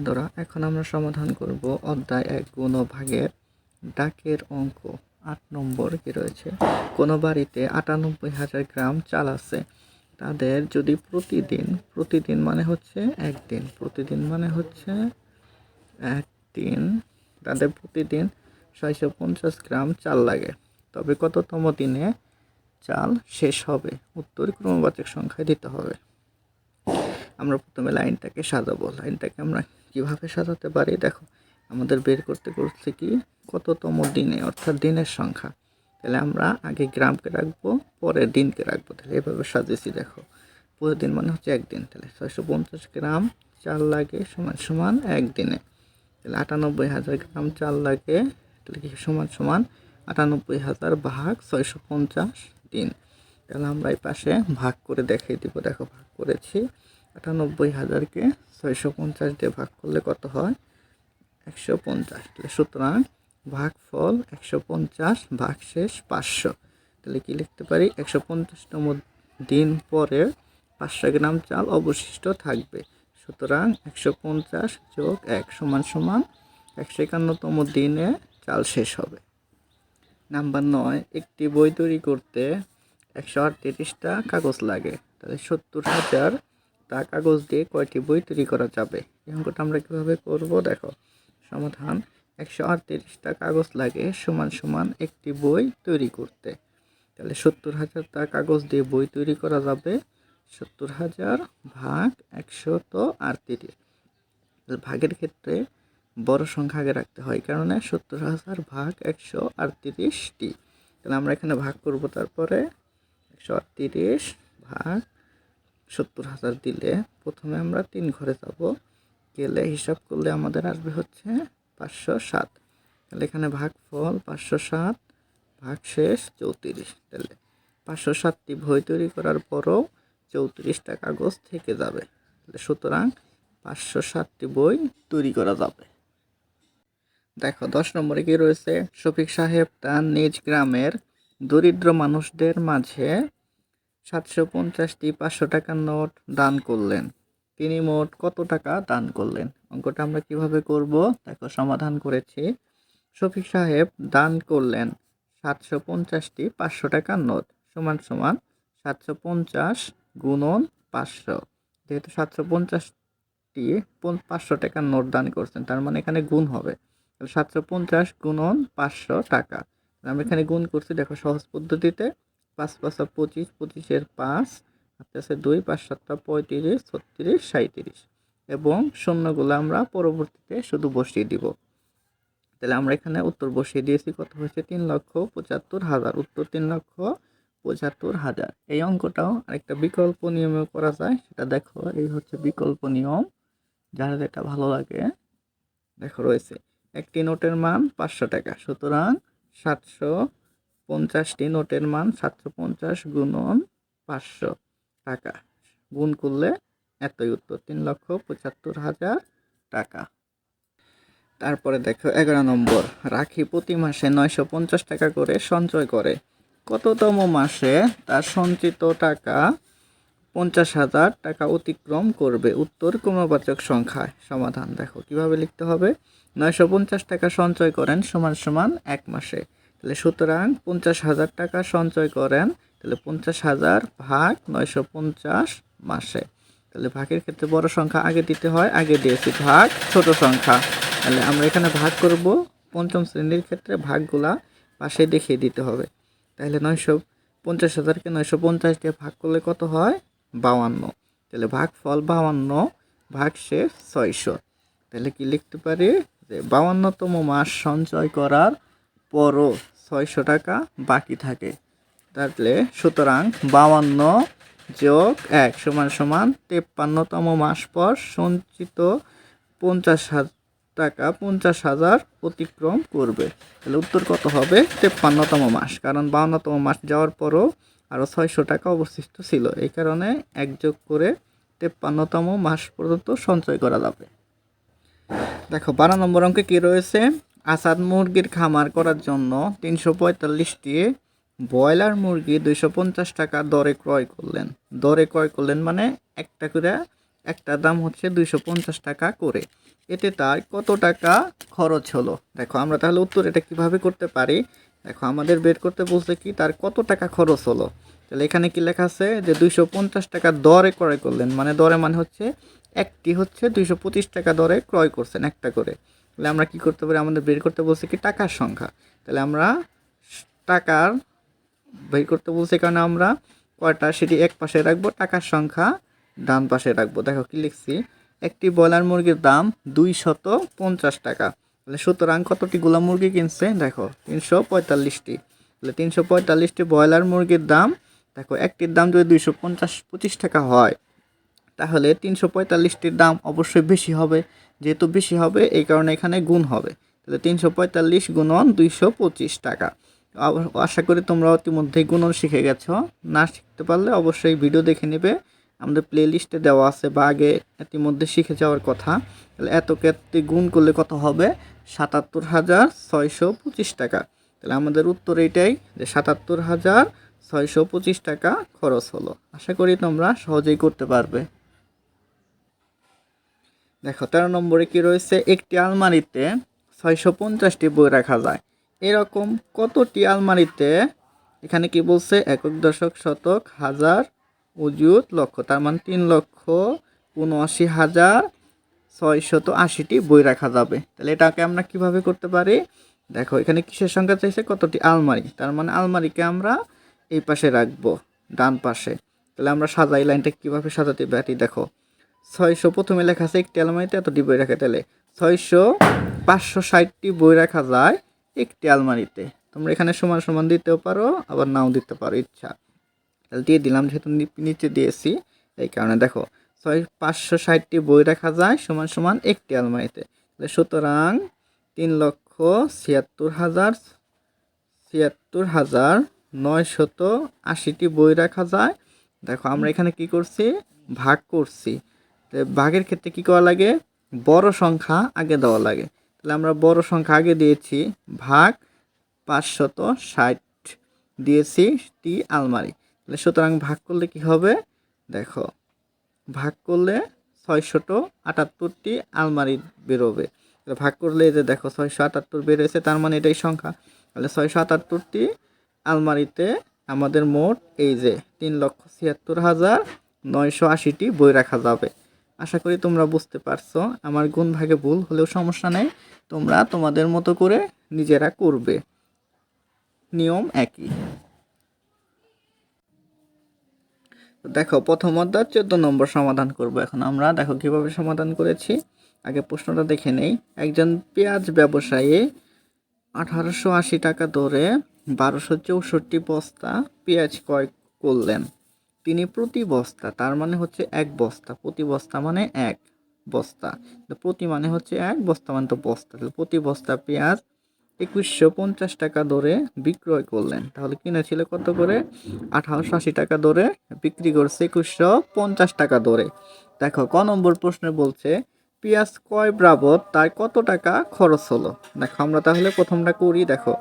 বন্ধুরা, এখন আমরা সমাধান করব অধ্যায় 1 গুণ ও ভাগের ডাকের অঙ্ক। 8 নম্বর কি রয়েছে, কোনো বাড়িতে 98,000 গ্রাম চাল আছে। তাদের যদি প্রতিদিন মানে হচ্ছে একদিন, প্রতিদিন মানে হচ্ছে একদিন, তাদের প্রতিদিন 650 গ্রাম চাল লাগে, তবে কততম দিনে চাল শেষ হবে? উত্তর ক্রমবাচক সংখ্যায় দিতে হবে। আমরা প্রথমে লাইনটাকে সাজাবো। লাইনটাকে আমরা কিভাবে সাজাতে পারি? দেখো, আমাদের বের করতে কি কততম দিনে, অর্থাৎ দিনের সংখ্যা। তাহলে আমরা আগে গ্রামকে রাখবো, পরে দিনকে রাখবো। তাহলে এভাবে সাজিয়েছি। দেখো, প্রতিদিন মানে হচ্ছে একদিন, তাহলে 650 গ্রাম চাল লাগে সমান সমান একদিনে। তাহলে 98,000 গ্রাম চাল লাগে, তাহলে কি সমান সমান 98,000 ভাগ 650 দিন। তাহলে আমরা এই পাশে ভাগ করে দেখিয়ে দিব। দেখো, ভাগ করেছি। 98,000কে 650 দিয়ে ভাগ করলে কত হয়? 150। তাহলে সুতরাং ভাগফল 150, ভাগশেষ 500। তাহলে কি লিখতে পারি? 150তম দিন পরে 500 গ্রাম চাল অবশিষ্ট থাকবে। সুতরাং 150 যোগ 1 সমান সমান 151তম দিনে চাল শেষ হবে। নাম্বার 9, একটি বই তৈরি করতে 138টা কাগজ লাগে। তাহলে 70,000 কাগজ দিয়ে কয়টি বই তৈরি করা যাবে? এই অঙ্কটা আমরা কীভাবে করব? দেখো, সমাধান। 138টা কাগজ লাগে সমান সমান একটি বই তৈরি করতে। তাহলে 70,000 কাগজ দিয়ে বই তৈরি করা যাবে। 70,000 ভাগ 138। ভাগের ক্ষেত্রে বড় সংখ্যা আগে রাখতে হয়, কারণে 70,000 ভাগ 138টি। তাহলে আমরা এখানে ভাগ করব, তারপরে 138 ভাগ 70,000 দিলে প্রথমে আমরা 3 ঘরে যাব, গেলে হিসাব করলে আমাদের আসবে হচ্ছে 507। তাহলে এখানে ভাগফল 507, ভাগশেষ 34। তাহলে 507টি বই তৈরি করার পরও 34টা কাগজ থেকে যাবে। তাহলে সুতরাং 507টি বই তৈরি করা যাবে। দেখো, 10 নম্বরে কি রয়েছে? শফিক সাহেব তার নিজ গ্রামের দরিদ্র মানুষদের মাঝে 750টি 500 টাকার নোট দান করলেন। তিনি মোট কত টাকা দান করলেন? অঙ্কটা আমরা কিভাবে করব? দেখো, সমাধান করেছি। শফিক সাহেব দান করলেন 750টি 500 টাকার নোট সমান সমান 750 গুণন 500। যেহেতু 750টি 500 টাকার নোট দান করছেন, তার মানে এখানে গুণ হবে। 750 গুণন 500 টাকা। আমরা এখানে গুণ করছি। দেখো, সহজ পদ্ধতিতে 5 5 25, 25-এর 5 আছে 2, 5 7 35, 36, 37 এবং শূন্যগুলো আমরা পরবর্তীতে শুধু বসিয়ে দিব। তাহলে আমরা এখানে উত্তর বসিয়ে দিয়েছি। কত হয়েছে? 3,75,000। উত্তর 3,75,000। এই অঙ্কটাও আরেকটা বিকল্প নিয়মে করা যায়, সেটা দেখো। এই হচ্ছে বিকল্প নিয়ম, যার যেটা ভালো লাগে। দেখো, রয়েছে একটি নোটের মান 500 টাকা, সুতরাং 750টি নোটের মান 750 গুণন 500 টাকা, গুণ করলে এতই উত্তর, 3,75,000 টাকা। তারপরে দেখো 11 নম্বর, রাখি প্রতি মাসে 950 টাকা করে সঞ্চয় করে। কততম মাসে তার সঞ্চিত টাকা 50,000 টাকা অতিক্রম করবে? উত্তর ক্রমবাচক সংখ্যায়। সমাধান দেখো কিভাবে লিখতে হবে। 950 টাকা সঞ্চয় করেন সমান সমান 1 মাসে। তাহলে সুতরাং 50,000 টাকা সঞ্চয় করেন, তাহলে 50,000 ভাগ 950 মাসে। তাহলে ভাগের ক্ষেত্রে বড় সংখ্যা আগে দিতে হয়, আগে দিয়েছি। ভাগ ছোট সংখ্যা, তাহলে আমরা এখানে ভাগ করব। পঞ্চম শ্রেণীর ক্ষেত্রে ভাগগুলা পাশে দেখিয়ে দিতে হবে। তাহলে 950,000কে 950 দিয়ে ভাগ করলে কত হয়? 52। তাহলে ভাগফল 52, ভাগশেষ 600। তাহলে কি লিখতে পারি? যে 52তম মাস সঞ্চয় করার পরও 600 টাকা বাকি থাকে। তাহলে সুতরাং 52 যোগ 1 সমান সমান 53তম মাস পর সঞ্চিত 50,000 টাকা 50,000 অতিক্রম করবে। তাহলে উত্তর কত হবে? 53তম মাস, কারণ 52তম মাস যাওয়ার পরও আরও 600 টাকা অবশিষ্ট ছিল। এই কারণে 1 যোগ করে 53তম মাস পর্যন্ত সঞ্চয় করা যাবে। দেখো, 12 নম্বর অঙ্কে কি রয়েছে? আসাদ মুরগির খামার করার জন্য 345টি ব্রয়লার মুরগি 250 টাকা দরে ক্রয় করলেন। দরে ক্রয় করলেন মানে একটা করে, একটার দাম হচ্ছে 250 টাকা করে। এতে তার কত টাকা খরচ হলো। দেখো আমরা তাহলে উত্তর এটা কিভাবে করতে পারি। দেখো আমাদের বের করতে বলছে কি তার কত টাকা খরচ হলো। তাহলে এখানে কি লেখা আছে যে 250 টাকা দরে ক্রয় করলেন, মানে দরে মানে হচ্ছে একটি হচ্ছে 225 টাকা দরে ক্রয় করছেন একটা করে। তাহলে আমরা কি করতে পারি, আমাদের বের করতে বলছে কি টাকার সংখ্যা। তাহলে আমরা টাকার বের করতে বলছে কারণে আমরা কয়টা সেটি এক পাশে রাখবো, টাকার সংখ্যা ডান পাশে রাখবো। দেখো কি লিখছি, একটি ব্রয়লার মুরগির দাম 250 টাকা। তাহলে সুতরাং কতটি গোলা মুরগি কিনছে, দেখো 345টি। তাহলে 345টি ব্রয়লার মুরগির দাম, দেখো একটির দাম যদি 225 টাকা হয় তাহলে 345টির দাম অবশ্যই বেশি হবে। যেহেতু বেশি হবে এই কারণে এখানে গুণ হবে। তাহলে 345 গুণন 225 টাকা। আশা করি তোমরা ইতিমধ্যেই গুণন শিখে গেছো। না শিখতে পারলে অবশ্যই ভিডিও দেখে নেবে, আমাদের প্লে লিস্টে দেওয়া আছে বা আগে ইতিমধ্যে শিখে যাওয়ার কথা। তাহলে এত গুণ করলে কত হবে, 77,625 টাকা। তাহলে আমাদের উত্তর এইটাই যে 77,625 টাকা খরচ হলো। আশা করি তোমরা সহজেই করতে পারবে। দেখো 13 নম্বরে কি রয়েছে, একটি আলমারিতে 650টি বই রাখা যায়। এরকম কতটি আলমারিতে, এখানে কি বলছে একক দশক শতক হাজার অযুত লক্ষ, তার মানে 3,79,680টি বই রাখা যাবে। তাহলে এটাকে আমরা কিভাবে করতে পারি, দেখো এখানে কিসের সংখ্যা চাইছে, কতটি আলমারি, তার মানে আলমারিকে আমরা এই পাশে রাখবো ডান পাশে। তাহলে আমরা সাজাই, লাইনটা কিভাবে সাজাতে পারি, দেখো 600 প্রথমে লেখা আছে একটি আলমারিতে এতটি বই রাখা, তাহলে 560টি বই রাখা যায় একটি আলমারিতে। তোমরা এখানে সমান সমান দিতেও পারো আবার নাও দিতে পারো ইচ্ছা। তাহলে দিয়ে দিলাম, যেহেতু নিচে দিয়েছি এই কারণে। দেখো 560টি বই রাখা যায় সমান সমান একটি আলমারিতে। তাহলে সুতরাং 3,76,980টি বই রাখা যায়। দেখো আমরা এখানে কি করছি, ভাগ করছি। ভাগের ক্ষেত্রে কি করা লাগে, বড় সংখ্যা আগে দেওয়া লাগে। তাহলে আমরা বড় সংখ্যা আগে দিয়েছি, ভাগ 560 দিয়েছি টি আলমারি। তাহলে সুতরাং ভাগ করলে কি হবে, দেখো ভাগ করলে 678টি আলমারি বেরোবে। তাহলে ভাগ করলে এই যে দেখো 678 বেরোয়েছে, তার মানে এটাই সংখ্যা। তাহলে 678টি আলমারিতে আমাদের মোট এই যে 3,76,980টি বই রাখা যাবে। আশা করি তোমরা বুঝতে পারছো। আমার গুণ ভাগে ভুল হলেও সমস্যা নেই, তোমরা তোমাদের মতো করে নিজেরা করবে, নিয়ম একই। দেখো প্রথম অধ্যায় 14 নম্বর সমাধান করব এখন আমরা। দেখো কিভাবে সমাধান করেছি, আগে প্রশ্নটা দেখে নেই। একজন পেঁয়াজ ব্যবসায়ী 1880 টাকা দরে 1264 বস্তা পেঁয়াজ ক্রয় করলেন। তিনি প্রতি বস্তা, তার মানে হচ্ছে এক বস্তা, প্রতি বস্তা মানে এক বস্তা, প্রতি মানে হচ্ছে এক, বস্তা মানে তো বস্তা, তাহলে প্রতি বস্তা পেঁয়াজ 2150 টাকা দরে বিক্রয় করলেন। তাহলে কিনেছিল কত করে, 1880 টাকা দরে, বিক্রি করছে 2150 টাকা দরে। দেখো ক নম্বর প্রশ্নে বলছে পেঁয়াজ ক্রয় বাবদ তার কত টাকা খরচ হলো। দেখো আমরা তাহলে প্রথমটা করি। দেখো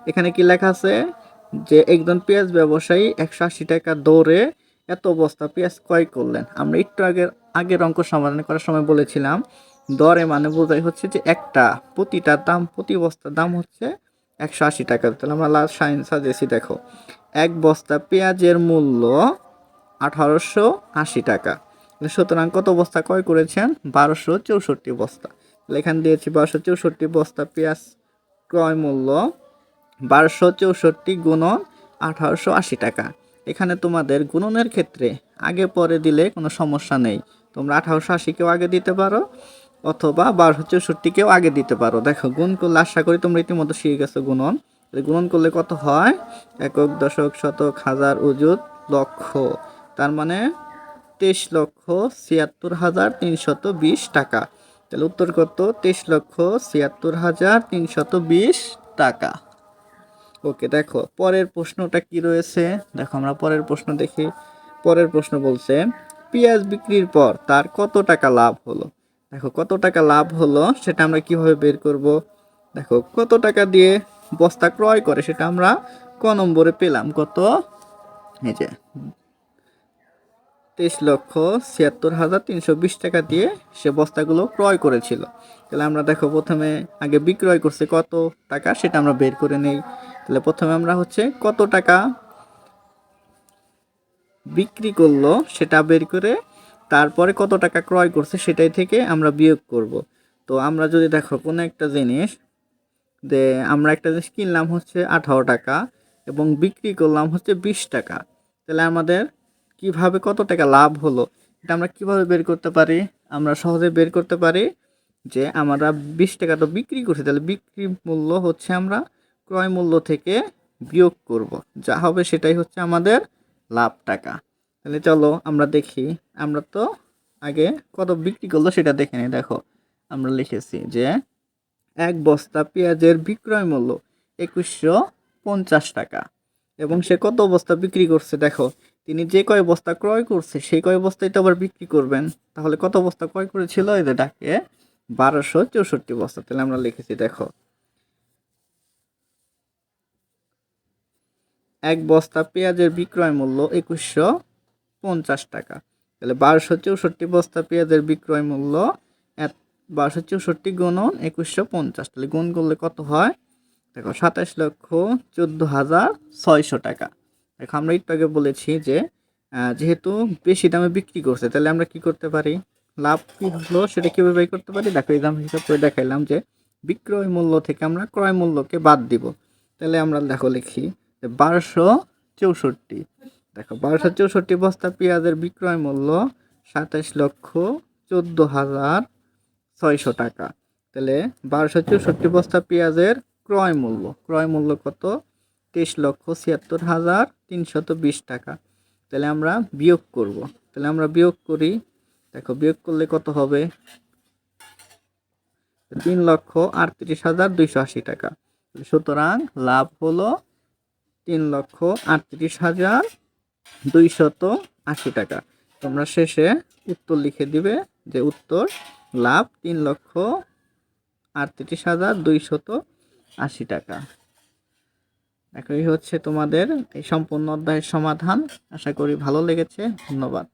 এখানে কি লেখা আছে যে একজন পেঁয়াজ ব্যবসায়ী 180 টাকা দরে এত বস্তা পেঁয়াজ ক্রয় করলেন। আমরা একটু আগের অঙ্ক সমাধান করার সময় বলেছিলাম দরে মানে বোঝাই হচ্ছে যে একটা, প্রতিটার দাম, প্রতি বস্তার দাম হচ্ছে 180 টাকা। তাহলে আমরা লাস্ট সাইন সাজেছি। দেখো এক বস্তা পেঁয়াজের মূল্য 1880 টাকা। সুতরাং কত বস্তা ক্রয় করেছেন, 1264 বস্তা। তাহলে এখানে দিয়েছি 1264 বস্তা পেঁয়াজ ক্রয় মূল্য 1264 গুণন 1880 টাকা। এখানে তোমাদের গুণনের ক্ষেত্রে আগে পরে দিলে কোনো সমস্যা নেই, তোমরা 1880কেও আগে দিতে পারো অথবা 1264কেও আগে দিতে পারো। দেখো গুণ করলে আশা করি তোমরা ইতিমধ্যে শিখে গেছো গুণন। গুণন করলে কত হয়, একক দশক শতক হাজার অযুত লক্ষ, তার মানে 23,76,320 টাকা। তাহলে উত্তর কত, 23,76,320 টাকা। ওকে দেখো পরের প্রশ্নটা কি রয়েছে, দেখো আমরা পরের প্রশ্ন দেখি। পরের প্রশ্ন বলছে পেঁয়াজ বিক্রির পর তার কত টাকা লাভ হলো। দেখো কত টাকা লাভ হলো সেটা আমরা কিভাবে বের করব। দেখো কত টাকা দিয়ে বস্তা ক্রয় করে সেটা আমরা ক নম্বরে পেলাম, কত, এই যে 23,76,320 টাকা দিয়ে সে বস্তাগুলো ক্রয় করেছিল। তাহলে আমরা দেখো প্রথমে আগে বিক্রয় করছে কত টাকা সেটা আমরা বের করে নেই। তাহলে প্রথমে আমরা হচ্ছে কত টাকা বিক্রি করলো সেটা বের করে তারপরে কত টাকা ক্রয় করছে সেটাই থেকে আমরা বিয়োগ করব। তো আমরা যদি দেখো কোনো একটা জিনিস যে আমরা একটা জিনিস কিনলাম হচ্ছে 18 টাকা এবং বিক্রি করলাম হচ্ছে 20 টাকা, তাহলে আমাদের কিভাবে কত টাকা লাভ হলো এটা আমরা কিভাবে বের করতে পারি? আমরা সহজে বের করতে পারি যে আমরা 20 টাকা তো বিক্রি করছি, তাহলে বিক্রি মূল্য হচ্ছে আমরা ক্রয় মূল্য থেকে বিয়োগ করব, যা হবে সেটাই হচ্ছে আমাদের লাভ টাকা। তাহলে চলো আমরা দেখি, আমরা তো আগে কত বিক্রি করলো সেটা দেখে নিই। দেখো আমরা লিখেছি যে এক বস্তা পেঁয়াজের বিক্রয় মূল্য 2150 টাকা এবং সে কত বস্তা বিক্রি করছে, দেখো তিনি যে কয় বস্তা ক্রয় করছে সেই কয় বস্তাই তো আবার বিক্রি করবেন। তাহলে কত বস্তা ক্রয় করেছিল, এই যে ডাকে 1264 বস্তা। তাহলে আমরা লিখেছি দেখো এক বস্তা পেঁয়াজের বিক্রয় মূল্য 2150 টাকা। তাহলে 1264 বস্তা পেঁয়াজের বিক্রয় মূল্য 1264 গুণন 2150, তাহলে গুণ করলে কত হয় দেখো 27,14,600 টাকা। দেখো আমরা একটু আগে বলেছি যে যেহেতু বেশি দামে বিক্রি করছে তাহলে আমরা কি করতে পারি, লাভ কি হলো সেটা কিভাবে বের করতে পারি। দেখো এই দাম হিসাব করে দেখাইলাম যে বিক্রয় মূল্য থেকে আমরা ক্রয় মূল্যকে বাদ দিব। তাহলে আমরা দেখো লিখি যে 1264, দেখো 1264 বস্তা পেঁয়াজের বিক্রয় মূল্য 27,14,600 টাকা। তাহলে 1264 বস্তা পেঁয়াজের ক্রয় মূল্য কত, 23,76,320 টাকা। তাহলে আমরা বিয়োগ করব, তাহলে আমরা বিয়োগ করি। দেখো বিয়োগ করলে কত হবে, 3,38,280 টাকা। সুতরাং লাভ হলো 3,38,280 টাকা। তোমরা শেষে উত্তর লিখে দিবে যে উত্তর লাভ 3,38,280 টাকা। দেখো এই হচ্ছে তোমাদের এই সম্পূর্ণ অধ্যায়ের সমাধান। আশা করি ভালো লেগেছে। ধন্যবাদ।